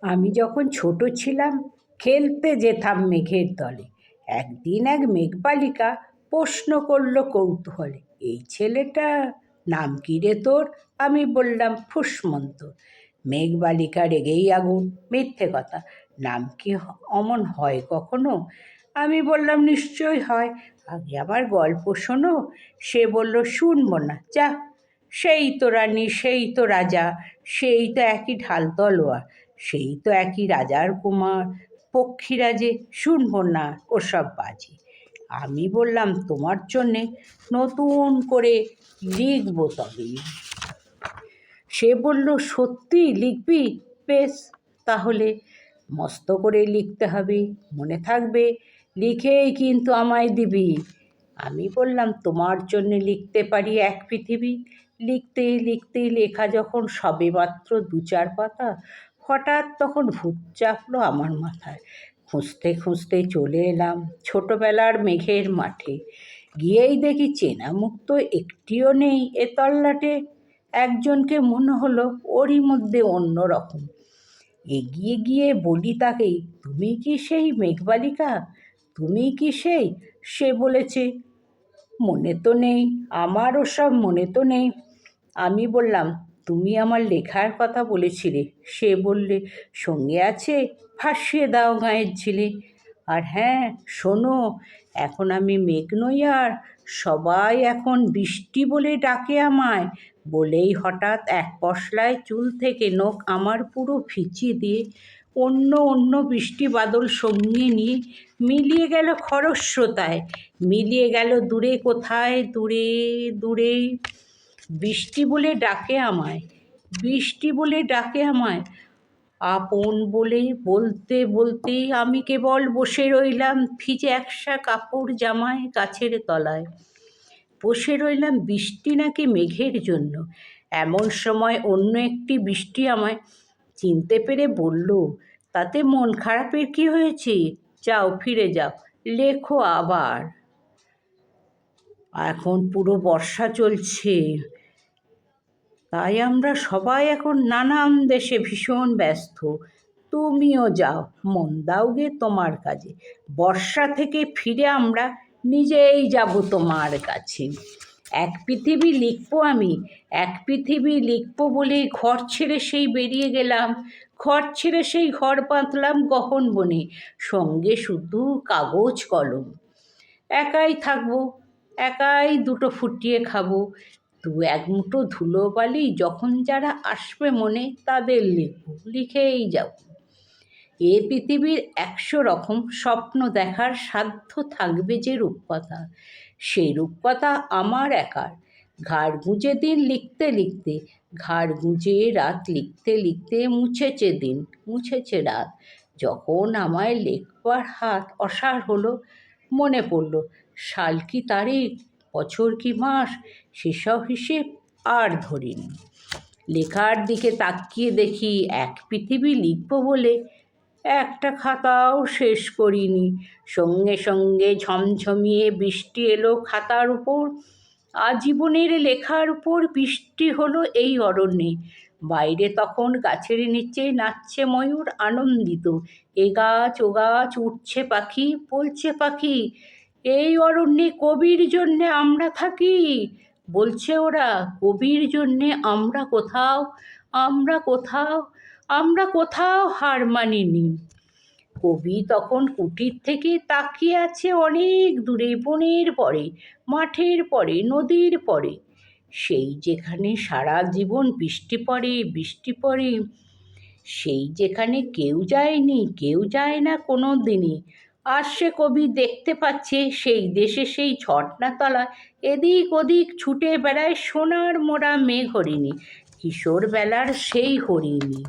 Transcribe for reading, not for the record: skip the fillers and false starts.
আমি যখন ছোট ছিলাম খেলতে যেতাম মেঘের দলে। একদিন এক মেঘবালিকা প্রশ্ন করলো কৌতূহলে, এই ছেলেটা নাম কি রে তোর? আমি বললাম ফুসমন্ত। মেঘবালিকা রেগেই আগুন, মিথ্যে কথা, নাম কি অমন হয় কখনো? আমি বললাম নিশ্চয়ই হয়, আগে আমার গল্প শোনো। সে বলল শুনবো না, যা, সেই তো রানী, সেই তো রাজা, সেই তো একই ঢাল তলোয়ার, সেই তো একই রাজার কুমার, পক্ষীরাজে, শুনবো না ওসব বাজে। আমি বললাম তোমার জন্যে নতুন করে লিখবো তবেই। সে বলল সত্যি লিখবি? বেশ, তাহলে মস্ত করে লিখতে হবে, মনে থাকবে, লিখেই কিন্তু আমায় দিবি। আমি বললাম তোমার জন্যে লিখতে পারি এক পৃথিবী। লিখতে লিখতে লেখা যখন সবেমাত্র 2-4 পাতা, হঠাৎ তখন ভূত চাপলো আমার মাথায়। খুঁজতে খুঁজতে চলে এলাম ছোটবেলার মেঘের মাঠে। গিয়েই দেখি চেনা মুখ তো একটিও নেই এ তল্লাটে। একজনকে মনে হলো ওরই মধ্যে অন্য রকম। এগিয়ে গিয়ে বলি তাকেই, তুমি কি সেই মেঘবালিকা? তুমি কি সেই? সে বলেছে, মনে তো নেই, আমার ওসব মনে তো নেই। আমি বললাম তুমি আমার লেখার কথা বলেছিলে। সে বললে সঙ্গে আছে, ভাসিয়ে দাও গাঁয়ের ঝিলে। আর হ্যাঁ শোনো, এখন আমি মেঘ নই আর, সবাই এখন বৃষ্টি বলে ডাকে আমায়। বলেই হঠাৎ এক পশলায় চুল থেকে নখ আমার পুরো ভিজিয়ে দিয়ে অন্য অন্য বৃষ্টি বাদল সঙ্গে নিয়ে মিলিয়ে গেল খরস্রোতায়, মিলিয়ে গেল দূরে কোথায়, দূরে দূরে। বৃষ্টি বলে ডাকে আমায়, বৃষ্টি বলে ডাকে আমায়, আপন বলে বলতে বলতেই আমি কেবল বসে রইলাম ভিজে একসা কাপড় জামায় গাছের তলায়। বসে রইলাম বৃষ্টি নাকি মেঘের জন্য। এমন সময় অন্য একটি বৃষ্টি আমায় চিনতে পেরে বলল, তাতে মন খারাপের কি হয়েছে? যাও, ফিরে যাও, লেখো আবার। এখন পুরো বর্ষা চলছে, তাই আমরা সবাই এখন নানান দেশে ভীষণ ব্যস্ত। তুমিও যাও, মন দাও গে তোমার কাজে। বর্ষা থেকে ফিরে আমরা নিজেই যাব তোমার কাছে। এক পৃথিবী লিখবো আমি, এক পৃথিবী লিখবো বলে ঘর ছেড়ে সেই বেরিয়ে গেলাম। ঘর ছেড়ে সেই ঘর বাঁধলাম গহন বনে, সঙ্গে শুধু কাগজ কলম। একাই থাকবো, একাই দুটো ফুটিয়ে খাবো, এক মুঠো ধুলোবালি যখন যারা আসবে মনে তাদের লিখব, লিখেই যাব। এ পৃথিবীর 100 রকম স্বপ্ন দেখার সাধ্য থাকবে যে রূপকথা, সেই রূপকথা আমার একার। ঘাড় গুঁজে দিন লিখতে লিখতে, ঘাড় গুঁজে রাত লিখতে লিখতে মুছেছে দিন, মুছেছে রাত। যখন আমায় লেখবার হাত অসাড় হলো, মনে পড়ল সাল কি তারিখ, বছর কি মাস, সেসব হিসেব আর ধরিনি। লেখার দিকে তাকিয়ে দেখি এক পৃথিবী লিখব বলে একটা খাতাও শেষ করিনি। সঙ্গে সঙ্গে ঝমঝমিয়ে বৃষ্টি এলো খাতার উপর। আজীবনের লেখার উপর বৃষ্টি হলো এই অরণ্যে। বাইরে তখন গাছের নিচে নাচছে ময়ূর আনন্দিত। এ গাছ ও গাছ, উঠছে পাখি, বলছে পাখি, এই অরণ্যে কবির জন্যে আমরা থাকি। বলছে ওরা, কবির জন্যে আমরা কোথাও, আমরা কোথাও, আমরা কোথাও হার মানিনি। কবি তখন কুটির থেকে তাকিয়ে আছে অনেক দূরে, বনের পরে, মাঠের পরে, নদীর পরে, সেই যেখানে সারা জীবন বৃষ্টি পড়ে, বৃষ্টি পড়ে, সেই যেখানে কেউ যায়নি, কেউ যায় না কোনো দিনই। আর সে কবি দেখতে পাচ্ছে সেই দেশে সেই ঝর্ণাতলায় এদিক ওদিক ছুটে বেড়ায় সোনার মোড়া মেঘ হরিণী, কিশোর বেলার সেই হরিণী।